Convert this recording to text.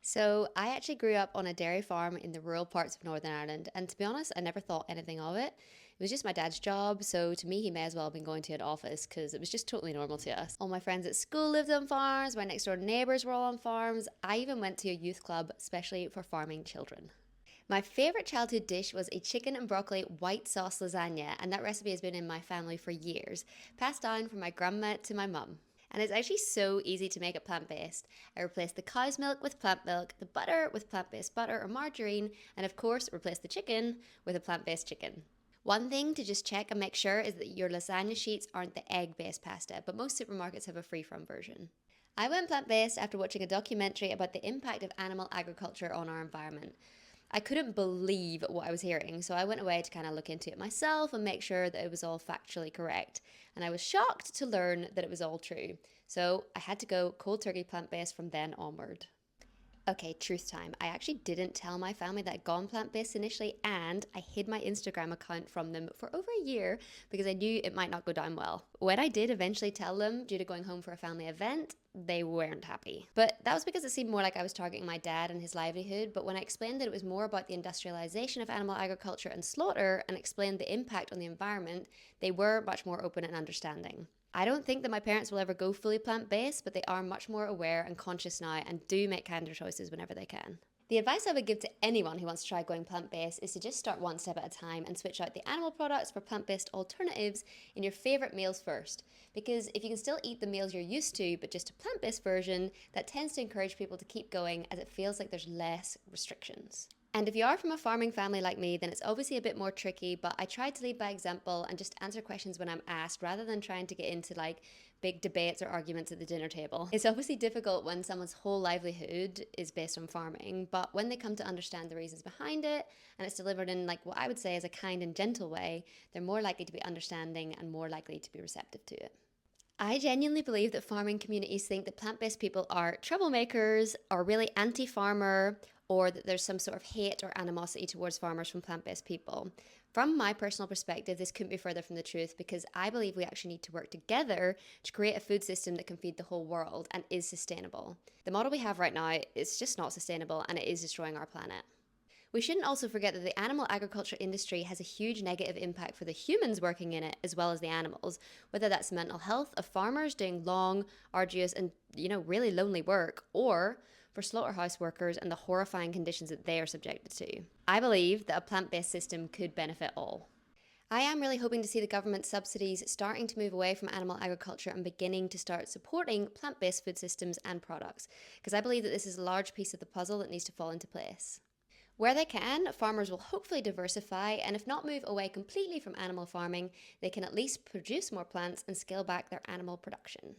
So, I actually grew up on a dairy farm in the rural parts of Northern Ireland, and to be honest, I never thought anything of it. It was just my dad's job, so to me, he may as well have been going to an office because it was just totally normal to us. All my friends at school lived on farms, my next door neighbours were all on farms. I even went to a youth club, especially for farming children. My favourite childhood dish was a chicken and broccoli white sauce lasagna, and that recipe has been in my family for years, passed down from my grandma to my mum. And it's actually so easy to make it plant based. I replaced the cow's milk with plant milk, the butter with plant based butter or margarine, and of course, replace the chicken with a plant based chicken. One thing to just check and make sure is that your lasagna sheets aren't the egg based pasta, but most supermarkets have a free from version. I went plant based after watching a documentary about the impact of animal agriculture on our environment. I couldn't believe what I was hearing, so I went away to kind of look into it myself and make sure that it was all factually correct. And I was shocked to learn that it was all true. So I had to go cold turkey plant based from then onward. Okay, truth time. I actually didn't tell my family that I'd gone plant based initially, and I hid my Instagram account from them for over a year because I knew it might not go down well. When I did eventually tell them, due to going home for a family event, they weren't happy. But that was because it seemed more like I was targeting my dad and his livelihood. But when I explained that it was more about the industrialization of animal agriculture and slaughter and explained the impact on the environment, they were much more open and understanding. I don't think that my parents will ever go fully plant based, but they are much more aware and conscious now and do make kinder choices whenever they can. The advice I would give to anyone who wants to try going plant based is to just start one step at a time and switch out the animal products for plant based alternatives in your favourite meals first. Because if you can still eat the meals you're used to, but just a plant based version, that tends to encourage people to keep going as it feels like there's less restrictions. And if you are from a farming family like me, then it's obviously a bit more tricky, but I try to lead by example and just answer questions when I'm asked rather than trying to get into like big debates or arguments at the dinner table. It's obviously difficult when someone's whole livelihood is based on farming, but when they come to understand the reasons behind it and it's delivered in like what I would say is a kind and gentle way, they're more likely to be understanding and more likely to be receptive to it. I genuinely believe that farming communities think that plant based people are troublemakers, or really anti farmer, or that there's some sort of hate or animosity towards farmers from plant based people. From my personal perspective, this couldn't be further from the truth because I believe we actually need to work together to create a food system that can feed the whole world and is sustainable. The model we have right now is just not sustainable and it is destroying our planet. We shouldn't also forget that the animal agriculture industry has a huge negative impact for the humans working in it as well as the animals, whether that's mental health of farmers doing long, arduous, and really lonely work, or for slaughterhouse workers and the horrifying conditions that they are subjected to. I believe that a plant-based system could benefit all. I am really hoping to see the government subsidies starting to move away from animal agriculture and beginning to start supporting plant-based food systems and products, because I believe that this is a large piece of the puzzle that needs to fall into place. Where they can, farmers will hopefully diversify, and if not move away completely from animal farming, they can at least produce more plants and scale back their animal production.